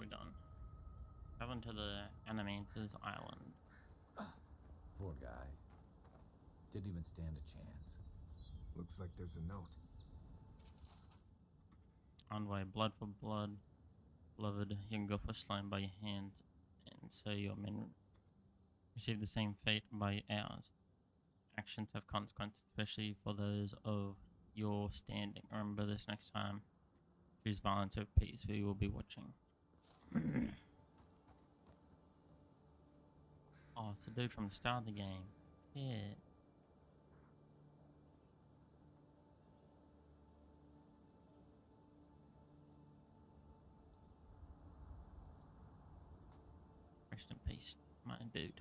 we done? Traveling to the Animantis Island. Poor guy. Didn't even stand a chance. Looks like there's a note. Envoy, blood for blood. Beloved, you can go for slain by your hands, and so your men receive the same fate by ours. Actions have consequences, especially for those of your standing. Remember this next time. Choose violence over peace. We will be watching. Oh, it's the dude from the start of the game. Yeah. Rest in peace, my dude.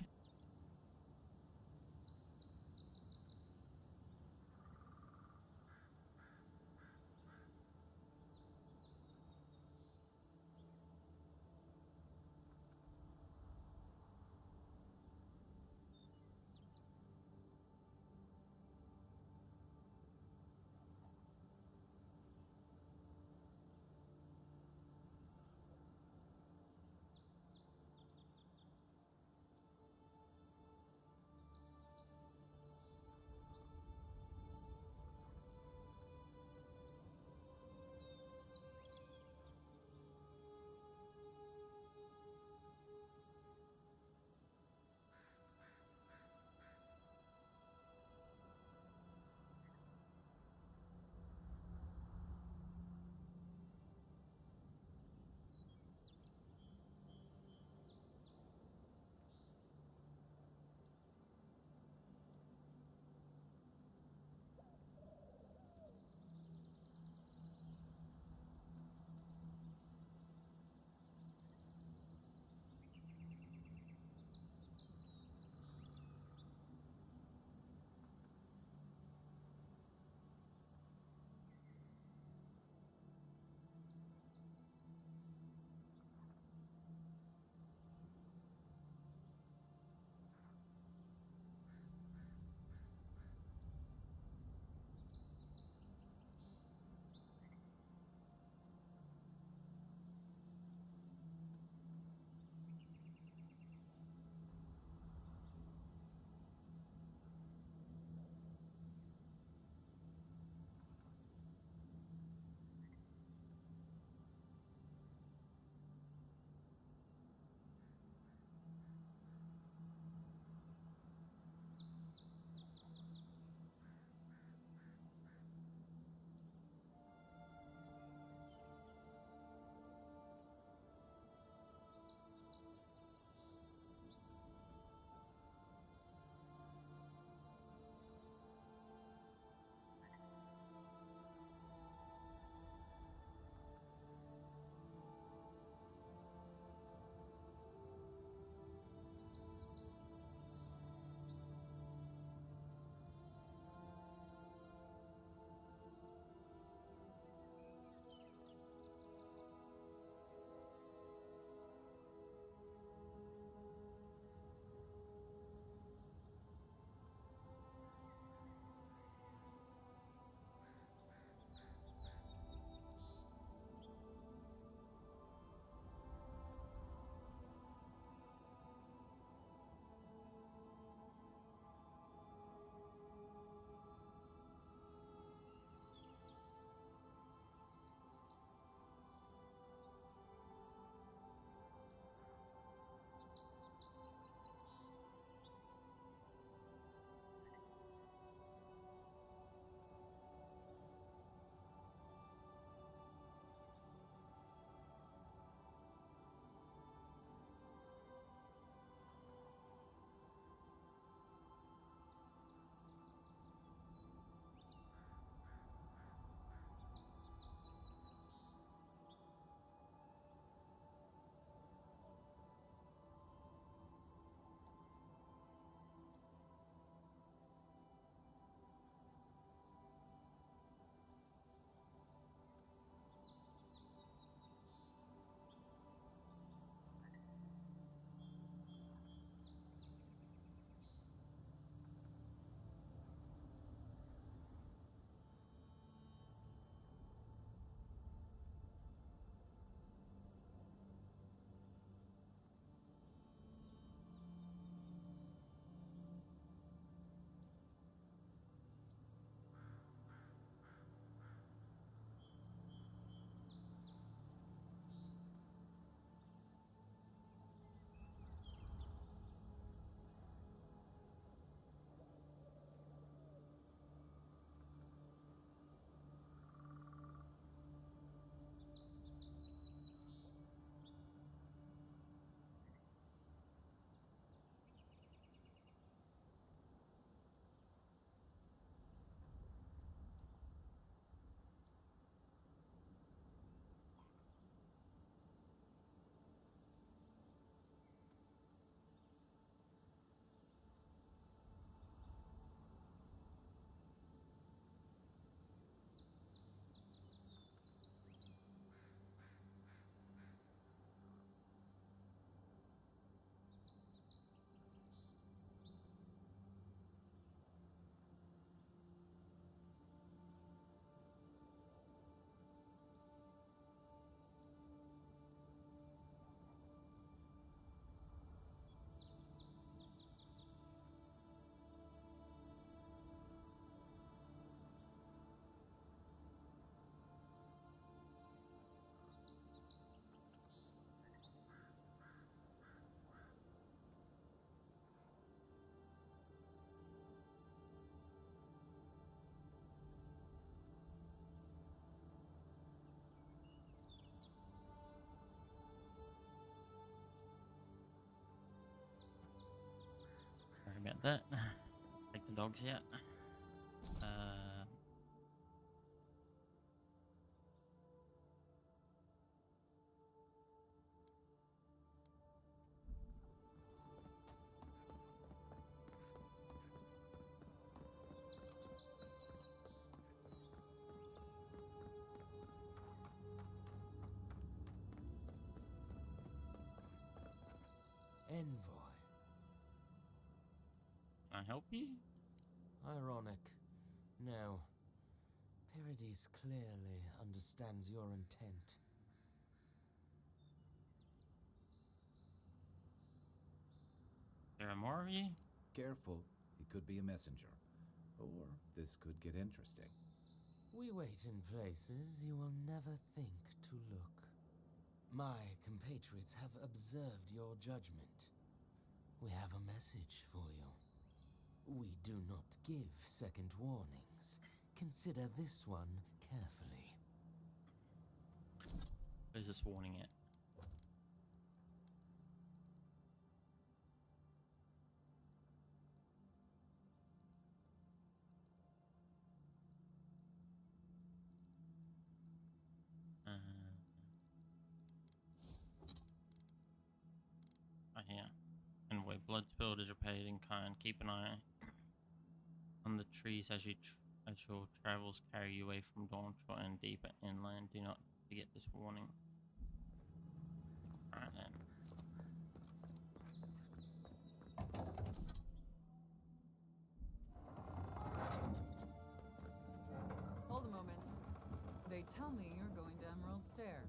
that. Take the dogs out. Envoy. Can I help you? Ironic. No. Paradis clearly understands your intent. There are more of you? Careful, he could be a messenger. Or this could get interesting. We wait in places you will never think to look. My compatriots have observed your judgment. We have a message for you. We do not give second warnings. Consider this one carefully. Where's this warning at? Here. Anyway, blood spilled is repaid in kind. Keep an eye on the trees as as your travels carry you away from Dawnshore and deeper inland. Do not forget this warning. Alright then. Hold a moment. They tell me you're going to Emerald Stair.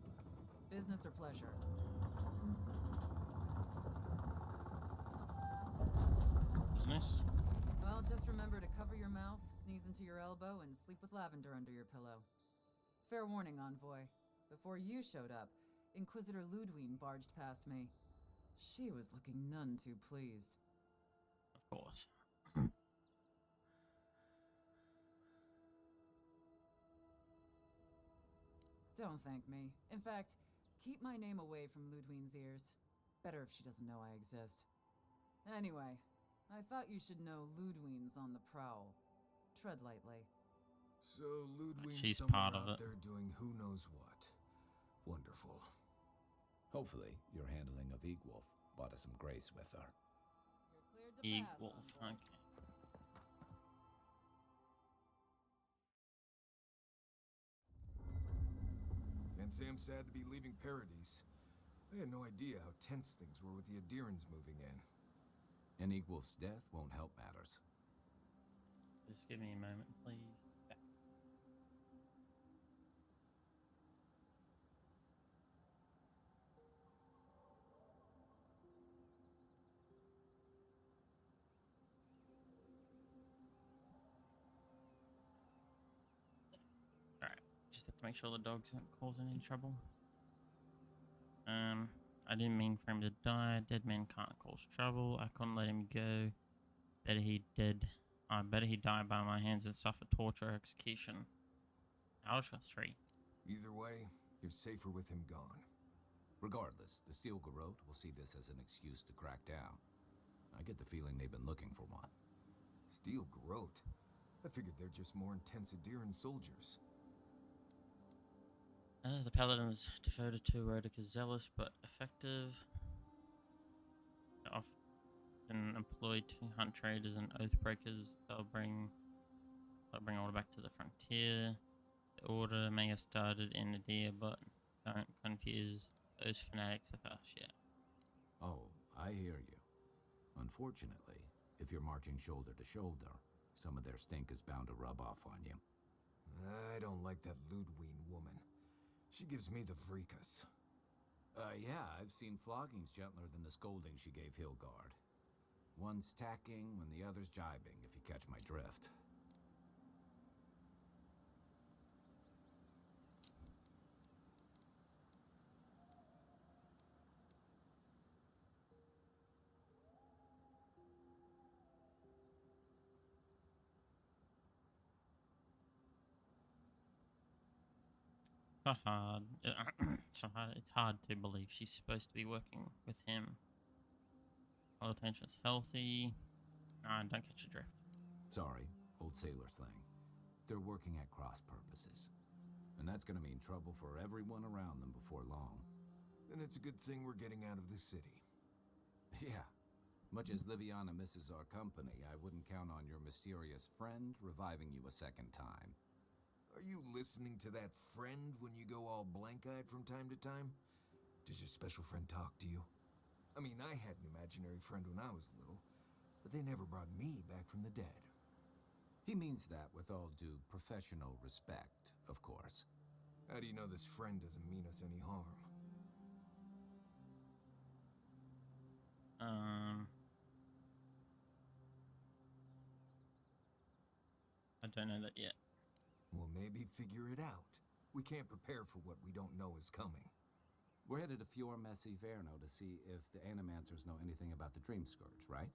Business or pleasure? Business? Well, just remember to cover your mouth, sneeze into your elbow, and sleep with lavender under your pillow. Fair warning, Envoy. Before you showed up, Inquisitor Ludwine barged past me. She was looking none too pleased. Of course. Don't thank me. In fact, keep my name away from Ludwine's ears. Better if she doesn't know I exist. Anyway, I thought you should know Ludwine's on the prowl. Tread lightly. So Ludwine's She's somewhere part of out it. there doing who knows what. Wonderful. Hopefully, your handling of Egwolf brought us some grace with her. You're cleared to pass, Wolf. Envoy. Okay. Can't say I'm sad to be leaving Paradis. I had no idea how tense things were with the Adirans moving in. And Egwolf's death won't help matters. Just give me a moment, please. Yeah. Alright. Just have to make sure the dog's not causing any trouble. I didn't mean for him to die. Dead men can't cause trouble. I couldn't let him go. Better he dead. Better he die by my hands and suffer torture or execution. Ouch for 3. Either way, you're safer with him gone. Regardless, the Steel Garrote will see this as an excuse to crack down. I get the feeling they've been looking for one. Steel Garrote? I figured they're just more intense Adiran soldiers. The paladins devoted to Rhodeca zealous but effective. Often employed to hunt traders and oathbreakers. They'll bring order back to the frontier. The order may have started in Adir, but don't confuse those fanatics with us yet. Oh, I hear you. Unfortunately, if you're marching shoulder to shoulder, some of their stink is bound to rub off on you. I don't like that Ludwine woman. She gives me the Vrikas. Yeah, I've seen floggings gentler than the scolding she gave Hilgard. One's tacking when the other's jibing, if you catch my drift. It's not hard. It's hard to believe she's supposed to be working with him. All attention's healthy. Nah, don't catch a drift. Sorry, old sailor slang. They're working at cross purposes. And that's gonna mean trouble for everyone around them before long. Then it's a good thing we're getting out of this city. Yeah. Much as Liviana misses our company, I wouldn't count on your mysterious friend reviving you a second time. Are you listening to that friend when you go all blank-eyed from time to time? Does your special friend talk to you? I mean, I had an imaginary friend when I was little, but they never brought me back from the dead. He means that with all due professional respect, of course. How do you know this friend doesn't mean us any harm? I don't know that yet. Well, maybe figure it out. We can't prepare for what we don't know is coming. We're headed to Fior Messi Verno to see if the Animancers know anything about the Dream Scourge, right?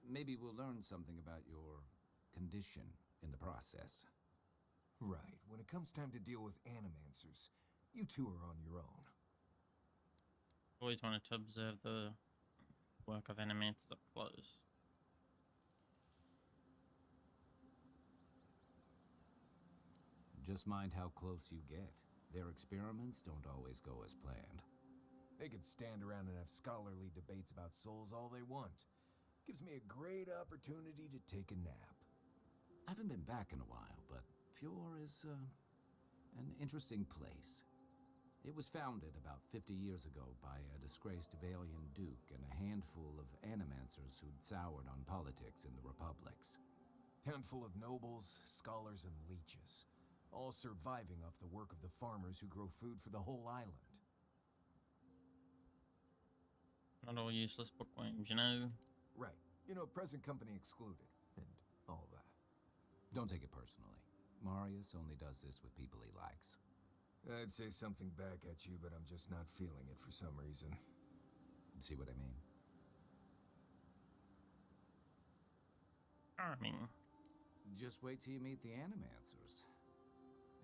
Maybe we'll learn something about your condition in the process. Right. When it comes time to deal with Animancers, you two are on your own. Always wanted to observe the work of animators up close. Just mind how close you get. Their experiments don't always go as planned. They could stand around and have scholarly debates about souls all they want. Gives me a great opportunity to take a nap. I haven't been back in a while, but Fior is, an interesting place. It was founded about 50 years ago by a disgraced Valian duke and a handful of animancers who'd soured on politics in the republics. Town full of nobles, scholars, and leeches. All surviving off the work of the farmers who grow food for the whole island. Not all useless bookworms, you know? Right. You know, present company excluded. And all that. Don't take it personally. Marius only does this with people he likes. I'd say something back at you, but I'm just not feeling it for some reason. See what I mean? Charming. Just wait till you meet the Animancers.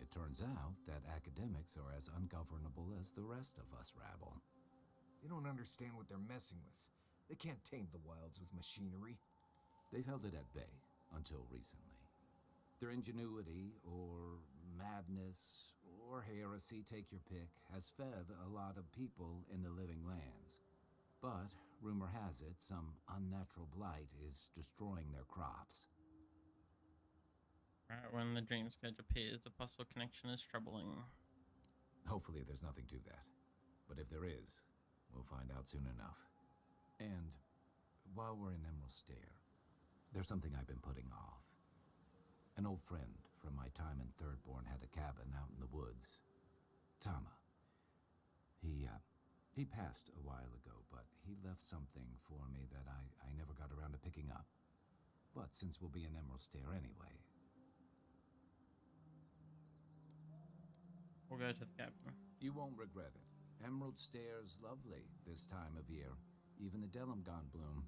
It turns out that academics are as ungovernable as the rest of us rabble. You don't understand what they're messing with. They can't tame the wilds with machinery. They've held it at bay until recently. Their ingenuity, or madness, or heresy, take your pick, has fed a lot of people in the living lands. But, rumor has it, some unnatural blight is destroying their crops. Right when the dream scourge appears, the possible connection is troubling. Hopefully there's nothing to that. But if there is, we'll find out soon enough. And while we're in Emerald Stair, there's something I've been putting off. An old friend from my time in Thirdborn had a cabin out in the woods. Tama. He passed a while ago, but he left something for me that I never got around to picking up. But since we'll be in Emerald Stair anyway... We'll go to the cabin. You won't regret it. Emerald Stair's lovely this time of year. Even the Delumgon bloom.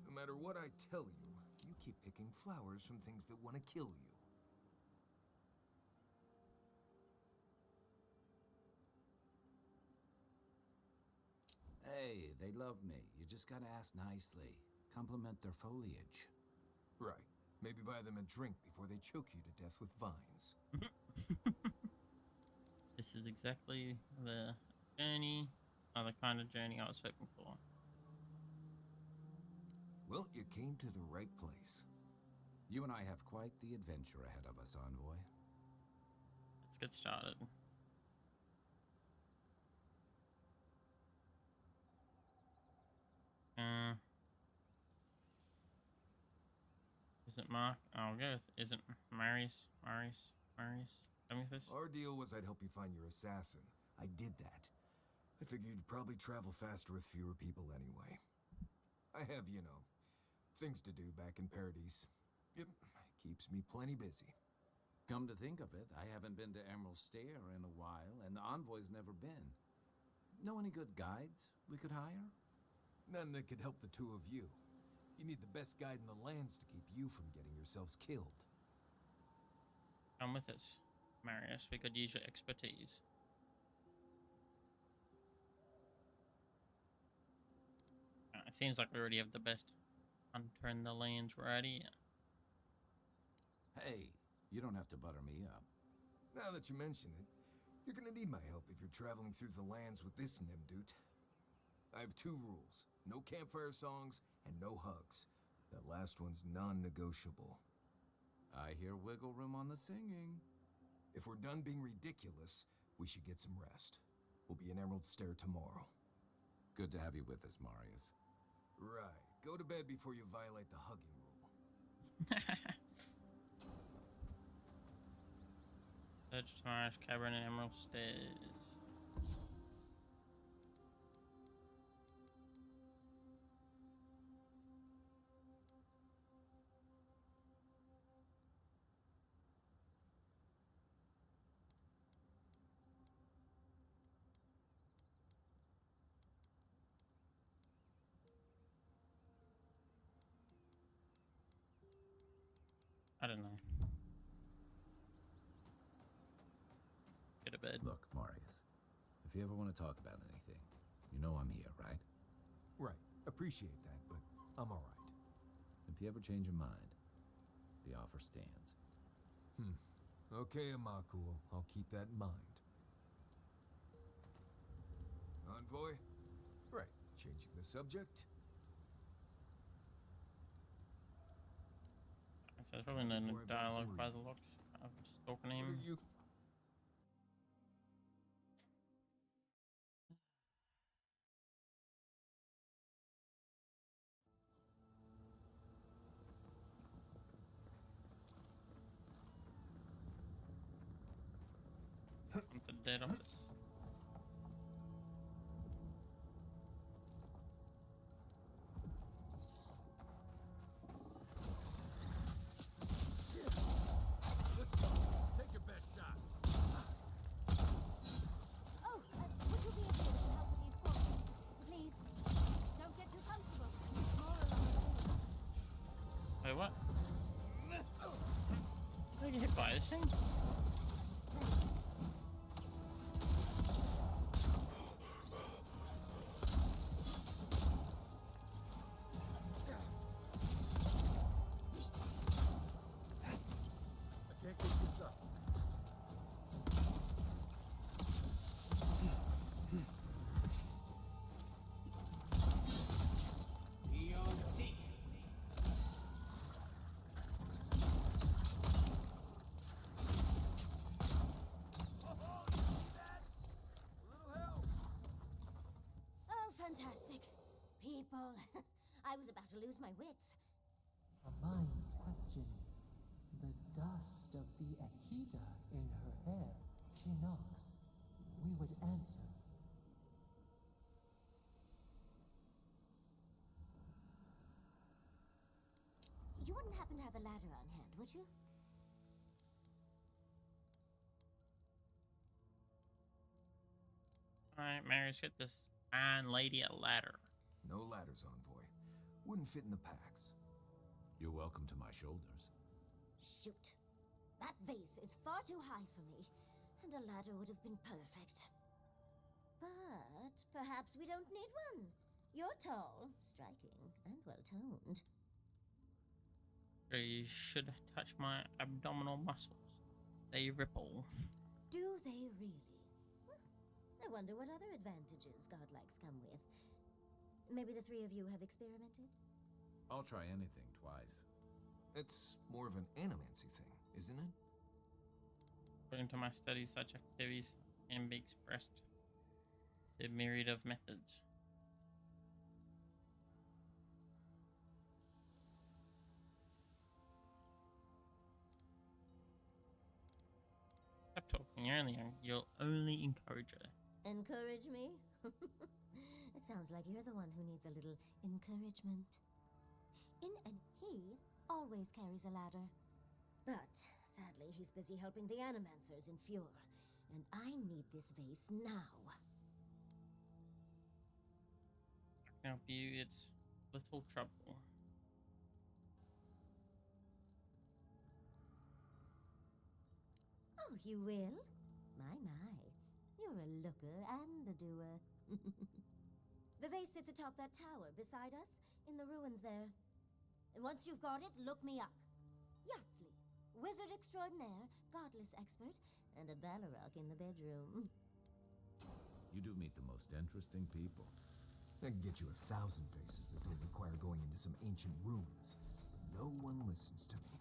No matter what I tell you, you keep picking flowers from things that want to kill you. Hey, they love me. You just gotta ask nicely. Compliment their foliage. Right. Maybe buy them a drink before they choke you to death with vines. This is exactly the journey, or the kind of journey I was hoping for. Well, you came to the right place. You and I have quite the adventure ahead of us, Envoy. Let's get started. Is it Mark? I'll go with, is it Marius? Come with this? Our deal was I'd help you find your assassin. I did that. I figured you'd probably travel faster with fewer people anyway. I have, you know, things to do back in Paradise. It keeps me plenty busy. Come to think of it, I haven't been to Emerald Stair in a while, and the Envoy's never been. Know any good guides we could hire? None that could help the two of you. You need the best guide in the lands to keep you from getting yourselves killed. Come with us, Marius. We could use your expertise. It seems like we already have the best Hunter the land's ready. Hey, you don't have to butter me up. Now that you mention it, you're gonna need my help if you're traveling through the lands with this Nimdut. I have two rules. No campfire songs and no hugs. That last one's non-negotiable. I hear wiggle room on the singing. If we're done being ridiculous, we should get some rest. We'll be in Emerald Stair tomorrow. Good to have you with us, Marius. Right. Go to bed before you violate the hugging rule. Search Tomorrow's Cavern and Emerald Stairs. I don't know. Get to bed. Look, Marius, if you ever want to talk about anything, you know I'm here, right? Right. Appreciate that, but I'm alright. If you ever change your mind, the offer stands. Okay, Amakul. I'll keep that in mind. Envoy? Right. Changing the subject. So it's probably no Before I bring dialogue some by reading. the looks. I'm just talking to What him. are you... I'm the dead office. Take your best shot. Oh, would you be able to help with these forces? Please, don't get too comfortable. More along the way. Wait, what? Did I get hit by this thing? I can't keep this up. Oh, fantastic. People. I was about to lose my wits. Our minds question the dust of the Akita in her hair. She knocks. We would answer. You wouldn't happen to have a ladder on hand, would you? Alright, Marius, get this fine lady a ladder. No ladders, Envoy. Wouldn't fit in the packs. You're welcome to my shoulders. Shoot. That vase is far too high for me, and a ladder would have been perfect. But perhaps we don't need one. You're tall, striking, and well-toned. You should touch my abdominal muscles. They ripple. Do they really? I wonder what other advantages godlikes come with. Maybe the three of you have experimented? I'll try anything twice. It's more of an animancy thing, isn't it? According to my studies, such activities can be expressed through a myriad of methods. Stop talking, you'll only encourage her. Encourage me? It sounds like you're the one who needs a little encouragement. In and he always carries a ladder. But sadly, he's busy helping the Animancers in Fjord, and I need this vase now. I can help you, it's little trouble. Oh, you will? My. You're a looker and a doer. The vase sits atop that tower beside us, in the ruins there. And once you've got it, look me up. Yatsley, wizard extraordinaire, godless expert, and a Balrog in the bedroom. You do meet the most interesting people. I can get you 1,000 faces that don't require going into some ancient ruins. No one listens to me.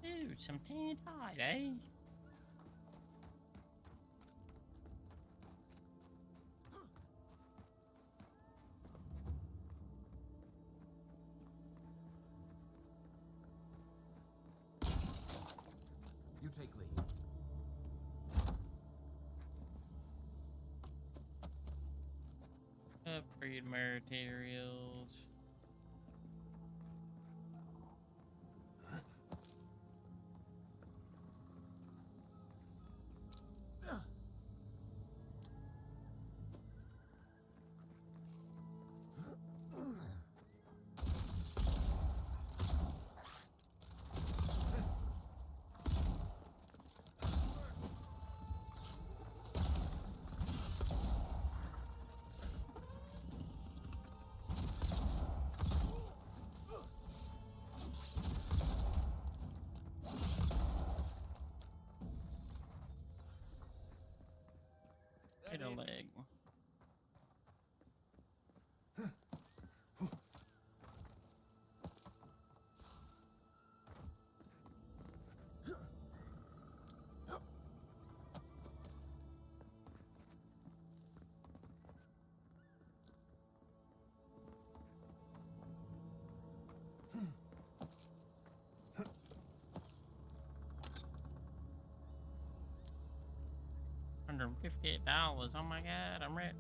Ooh, some tan tide, eh? You take lead. Upgrade materials. Hit a leg. $158. Oh my god, I'm rich.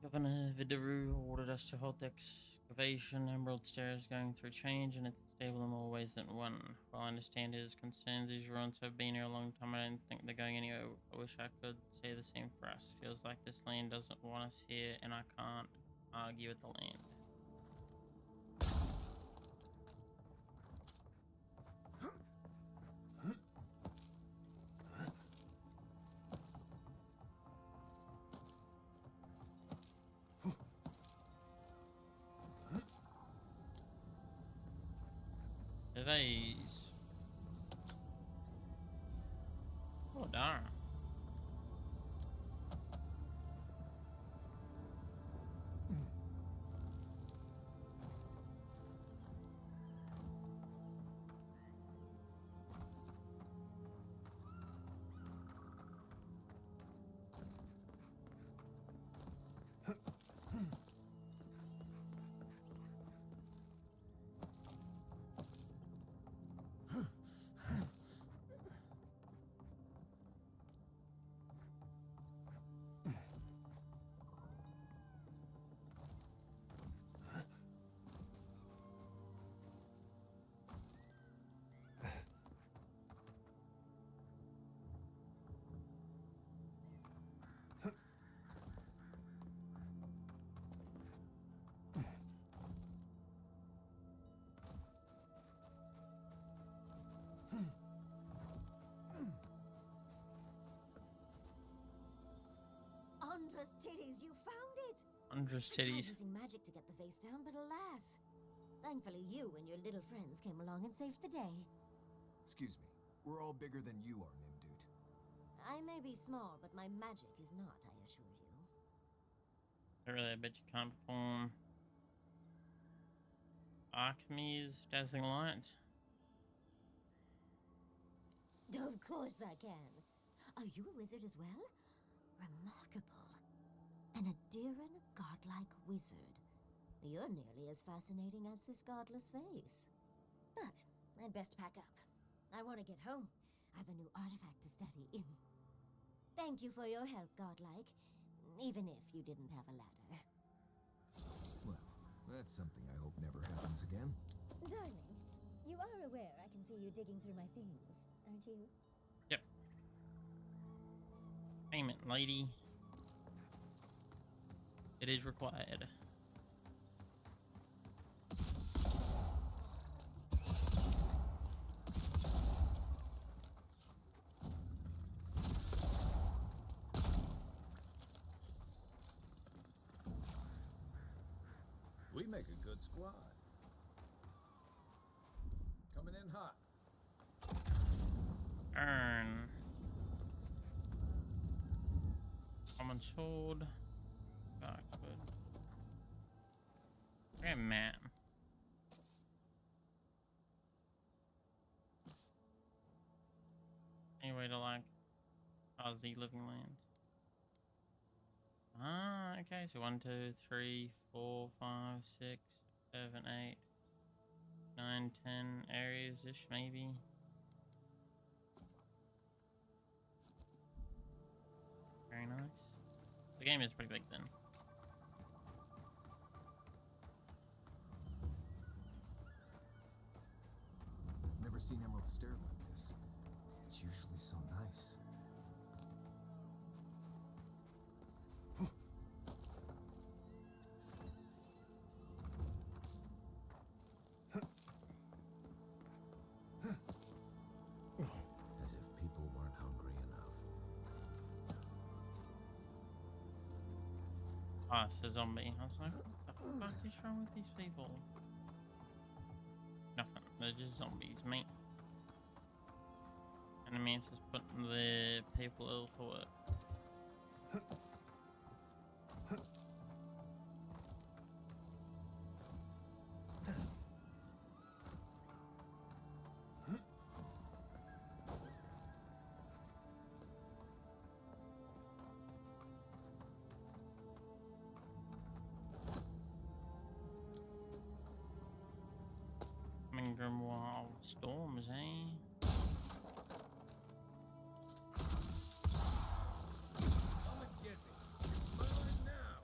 Governor Vidaru ordered us to halt the excavation. Emerald Stairs going through change, and it's stable in more ways than one. While I understand his concerns, these ruins have been here a long time. I don't think they're going anywhere. I wish I could say the same for us. Feels like this land doesn't want us here, and I can't argue with the land. Vase. Oh darn. Andra's titties, you found it! Andrew's I tried titties. using magic to get the face down, but alas. Thankfully, you and your little friends came along and saved the day. Excuse me. We're all bigger than you are, Nimdude. I may be small, but my magic is not, I assure you. Really, I bet you can't perform Alchemy's dazzling light. Of course I can. Are you a wizard as well? Remarkable. An Adiran godlike wizard. You're nearly as fascinating as this godless face. But I'd best pack up. I want to get home. I have a new artifact to study in. Thank you for your help, godlike. Even if you didn't have a ladder. Well, that's something I hope never happens again. Darling, you are aware I can see you digging through my things, aren't you? Yep. Payment, lady. It is required. We make a good squad. Coming in hot. Earn. Common sword. Darkwood. Hey, man. Any way to like Aussie living lands? Ah, okay. So 1, 2, 3, 4, 5, 6, 7, 8, 9, 10 areas ish, maybe. Very nice. The game is pretty big then. Never seen Emerald Stair like this. It's usually so nice. As if people weren't hungry enough. Ah, it's a zombie. I was like, what the fuck is wrong with these people? Nothing. They're just zombies, mate. And it means it's putting the people ill to work. Grimoire storms, eh? Come and get me. It's mine now.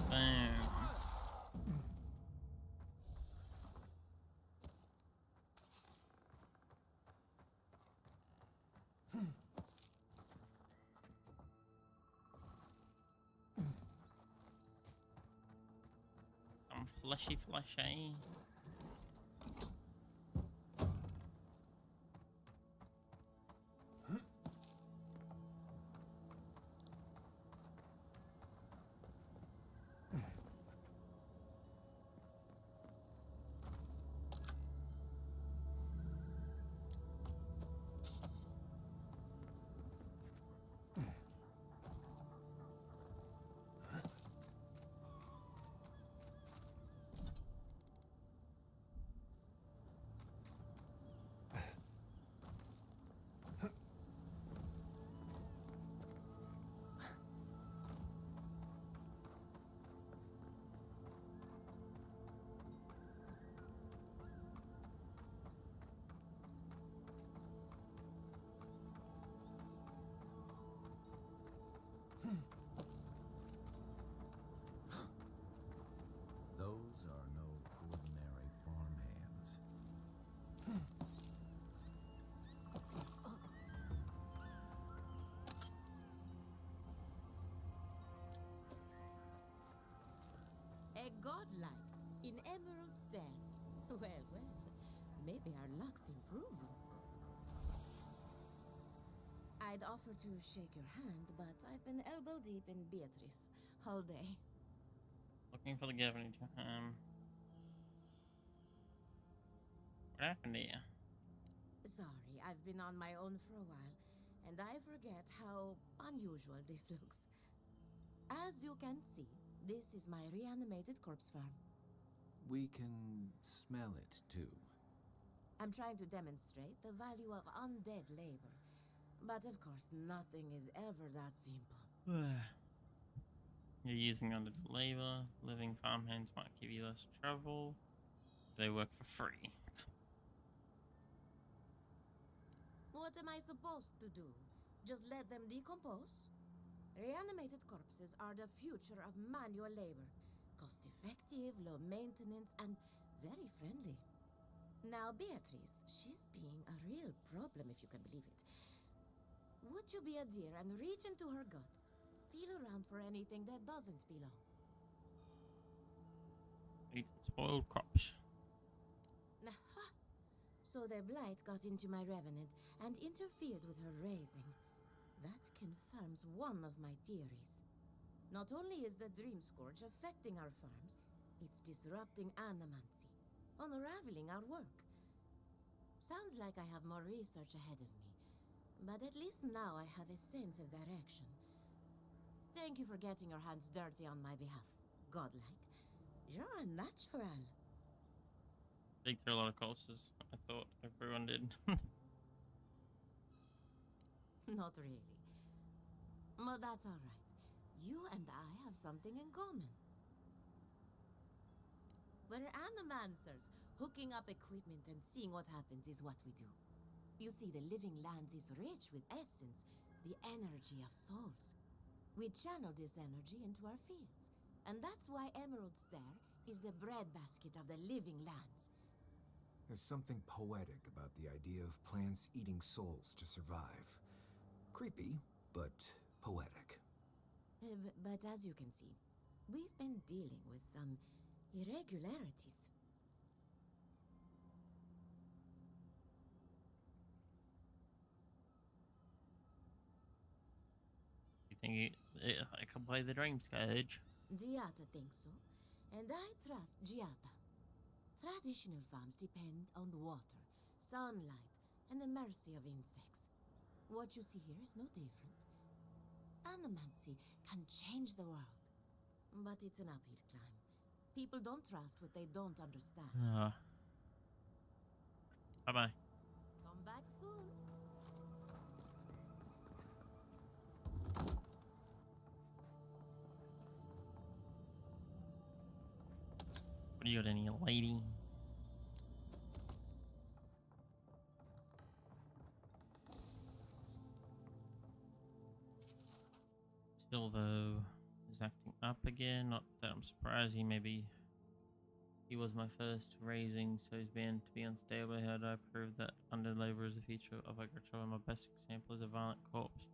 Boom. Some fleshy flesh, eh? Those are no ordinary farmhands. A godlike in Emerald's Den. Well, well, maybe our luck's improving. I'd offer to shake your hand, but I've been elbow deep in Beatrice all day. Looking for the governor. What happened to you? Sorry, I've been on my own for a while, and I forget how unusual this looks. As you can see, this is my reanimated corpse farm. We can smell it, too. I'm trying to demonstrate the value of undead labor. But of course, nothing is ever that simple. You're using undead labor. Living farmhands might give you less trouble. They work for free. What am I supposed to do? Just let them decompose? Reanimated corpses are the future of manual labor. Cost-effective, low maintenance, and very friendly. Now, Beatrice, she's being a real problem, if you can believe it. Would you be a dear and reach into her guts? Feel around for anything that doesn't belong. Eat spoiled crops. Aha! So the blight got into my revenant and interfered with her raising. That confirms one of my theories. Not only is the Dream Scourge affecting our farms, it's disrupting animancy, unraveling our work. Sounds like I have more research ahead of me, but at least now I have a sense of direction. Thank you for getting your hands dirty on my behalf, godlike. You're a natural. Dig through a lot of corpses. I thought everyone did. Not really. But that's alright. You and I have something in common. We're animancers. Hooking up equipment and seeing what happens is what we do. You see, the living lands is rich with essence, the energy of souls. We channel this energy into our fields. And that's why Emerald Stare is the breadbasket of the living lands. There's something poetic about the idea of plants eating souls to survive. Creepy, but poetic. But as you can see, we've been dealing with some irregularities. You think I can play the Dream Scourge? Giata thinks so, and I trust Giata. Traditional farms depend on water, sunlight, and the mercy of insects. What you see here is no different. Animancy can change the world, but it's an uphill climb. People don't trust what they don't understand. Bye-bye. Come back soon. What do you got, any lady? Silvo is acting up again. Not that I'm surprised. He was my first raising, so he's bound to be unstable. How do I prove that under labor is the future of agriculture? My best example is a violent corpse.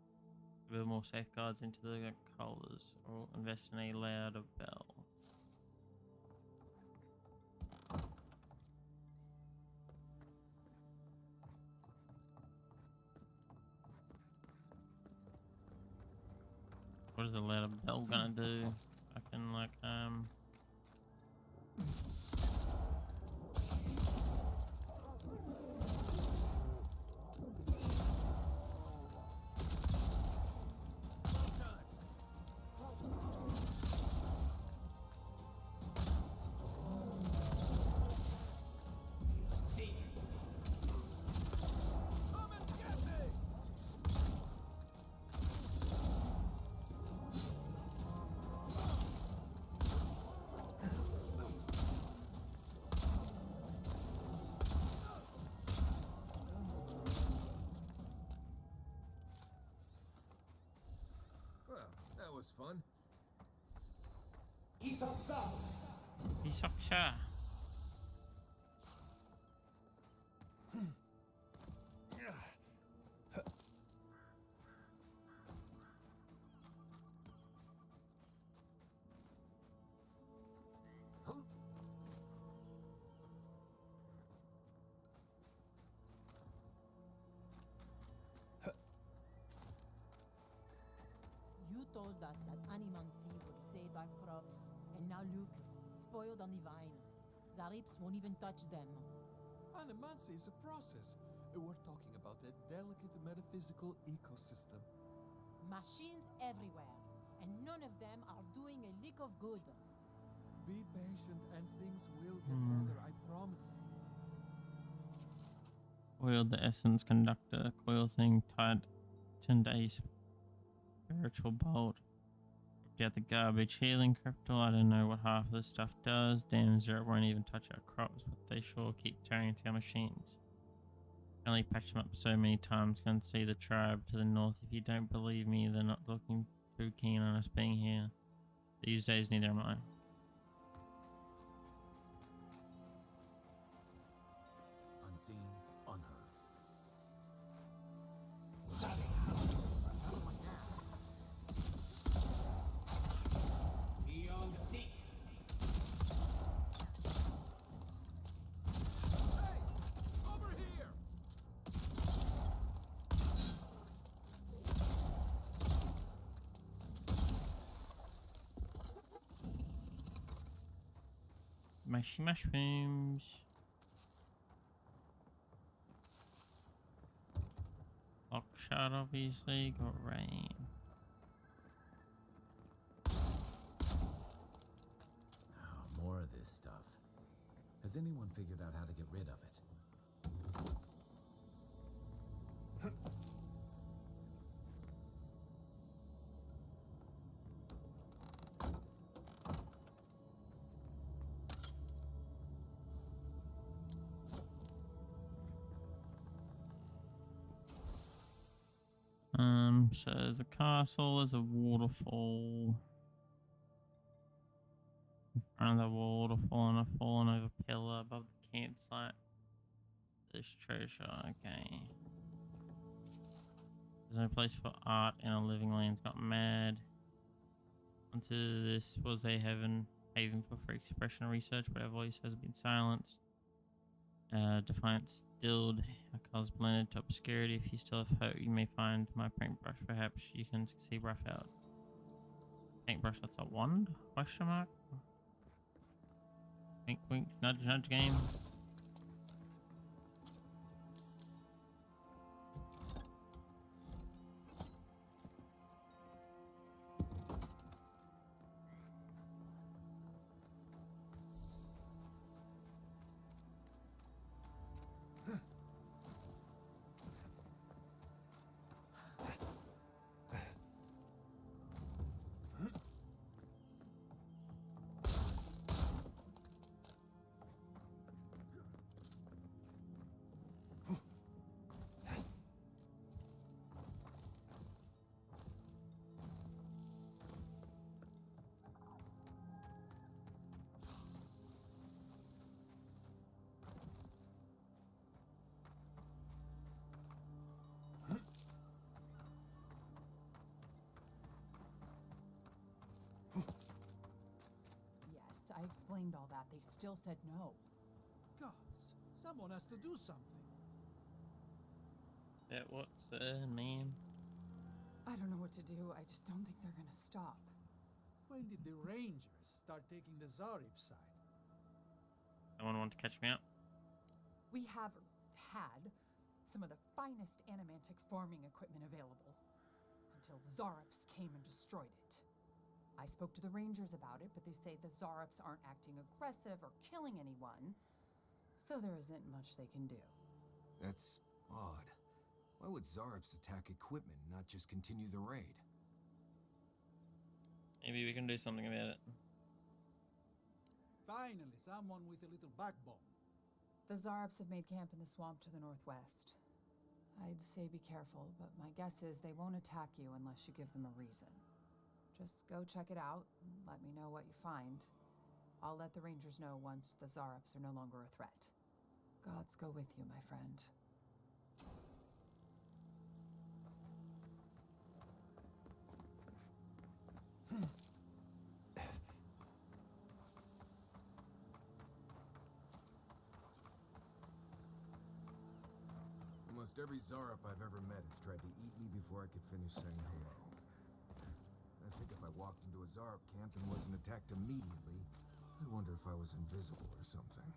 Build more safeguards into the collars, or invest in a louder bell. What is the louder bell gonna do? I can Well, that was fun. Isoksa. You told us that animancy would save our crops, and now look, spoiled on the vine. Zarips won't even touch them. Animancy is a process. We're talking about a delicate metaphysical ecosystem. Machines everywhere, and none of them are doing a lick of good. Be patient and things will get better, I promise. Coiled the essence conductor. Coil thing tied 10 days. Spiritual bolt. Ripped out the garbage. Healing cryptal. I don't know what half of this stuff does. Damn, Zero won't even touch our crops, but they sure keep tearing into our machines. Only patched them up so many times. Can't see the tribe to the north. If you don't believe me, they're not looking too keen on us being here. These days, neither am I. Unseen, unheard. Over here! Mushy mushrooms. Lock shot, obviously. Got rain. Oh, more of this stuff. Has anyone figured out how to get rid of it? So there's a castle, there's a waterfall. In front of the waterfall and a fallen over pillar above the campsite. There's treasure, okay. There's no place for art in a living lands. Got mad. Onto this was a haven for free expression and research, but our voice has been silenced. Defiance stilled, our colors blended to obscurity. If you still have hope, you may find my paintbrush. Perhaps you can see rough out. Paintbrush, that's a wand? Question mark? Wink, wink, nudge, nudge game. Yes, I explained all that. They still said no. Gods, someone has to do something. Yeah, what's her name? I don't know what to do. I just don't think they're gonna stop. When did the Rangers start taking the Zarib side? Someone want to catch me up? We have had some of the finest animantic farming equipment available until Zarops came and destroyed it. I spoke to the Rangers about it, but they say the Zarops aren't acting aggressive or killing anyone, so there isn't much they can do. That's odd. Why would Zarops attack equipment, not just continue the raid? Maybe we can do something about it. Finally, someone with a little backbone. The Zarops have made camp in the swamp to the northwest. I'd say be careful, but my guess is they won't attack you unless you give them a reason. Just go check it out and let me know what you find. I'll let the Rangers know once the Zarops are no longer a threat. Gods go with you, my friend. Almost every Zarop I've ever met has tried to eat me before I could finish saying hello. I think if I walked into a Zarop camp and wasn't attacked immediately, I'd wonder if I was invisible or something.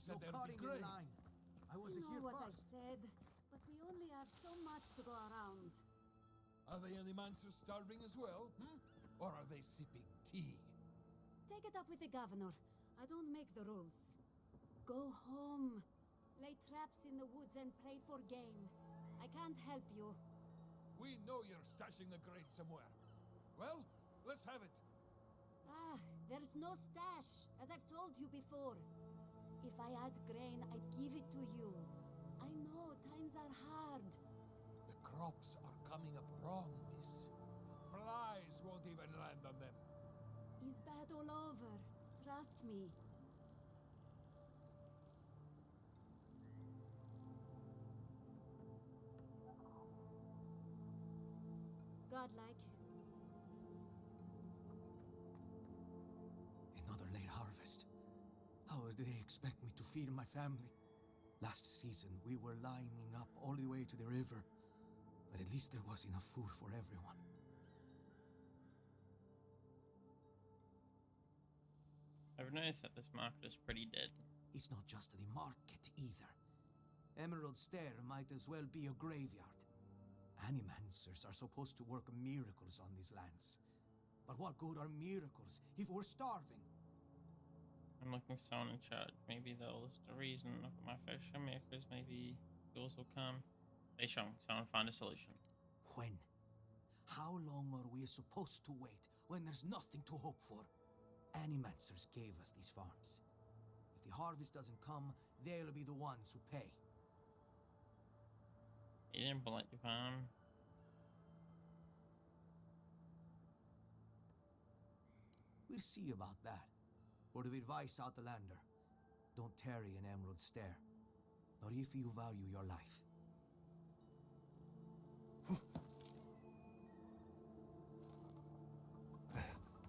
said No there'd cutting be grain. in line. I You wasn't know here what I first. said, but we only have so much to go around. Are the animancers starving as well, Or are they sipping tea? Take it up with the governor. I don't make the rules. Go home. Lay traps in the woods and pray for game. I can't help you. We know you're stashing the grain somewhere. Well, let's have it. Ah, there's no stash, as I've told you before. If I had grain, I'd give it to you. I know, times are hard. The crops are coming up wrong, miss. Flies won't even land on them. It's bad all over. Trust me. Godlike. Another late harvest. How would they expect me to feed my family? Last season, we were lining up all the way to the river, but at least there was enough food for everyone. I've noticed that this market is pretty dead. It's not just the market either. Emerald Stair might as well be a graveyard. Animancers are supposed to work miracles on these lands. But what good are miracles if we're starving? I'm looking for someone in charge. Maybe they'll list a reason. Look at my facial makers. Maybe yours will come. They show someone find a solution. When? How long are we supposed to wait when there's nothing to hope for? Animancers gave us these farms. If the harvest doesn't come, they'll be the ones who pay. He didn't blight your farm. We'll see about that. Word of advice, Outlander. Don't tarry in Emerald Stair. Not if you value your life.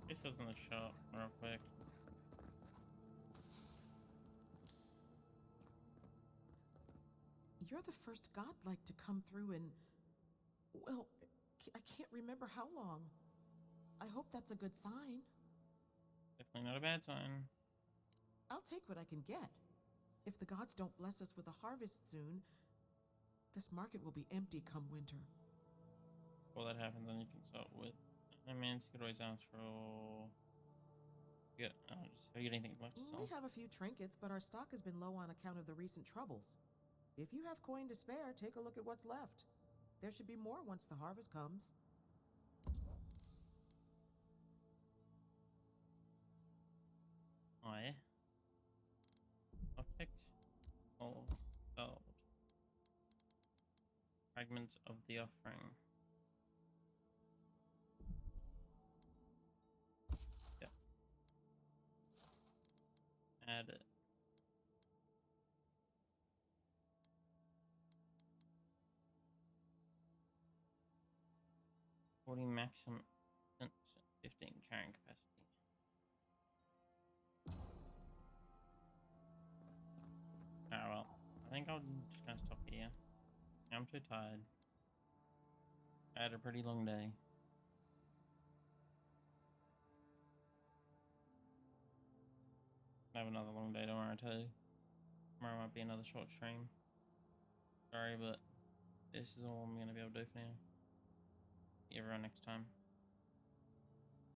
This was in the shop, real quick. You're the first godlike to come through in, well, I can't remember how long. I hope that's a good sign. Definitely not a bad sign. I'll take what I can get. If the gods don't bless us with a harvest soon, this market will be empty come winter. Before that happens, then you can start with. I mean, you could always ask for. Yeah, have you anything left to sell? We have a few trinkets, but our stock has been low on account of the recent troubles. If you have coin to spare, take a look at what's left. There should be more once the harvest comes. I picked all gold. Fragments of the offering. Yep. Add it. Maximum 15 carrying capacity. Ah, well, I think I'm just gonna stop here. I'm too tired. I had a pretty long day. I have another long day tomorrow too. Tomorrow might be another short stream. Sorry, but this is all I'm gonna be able to do for now. See everyone next time.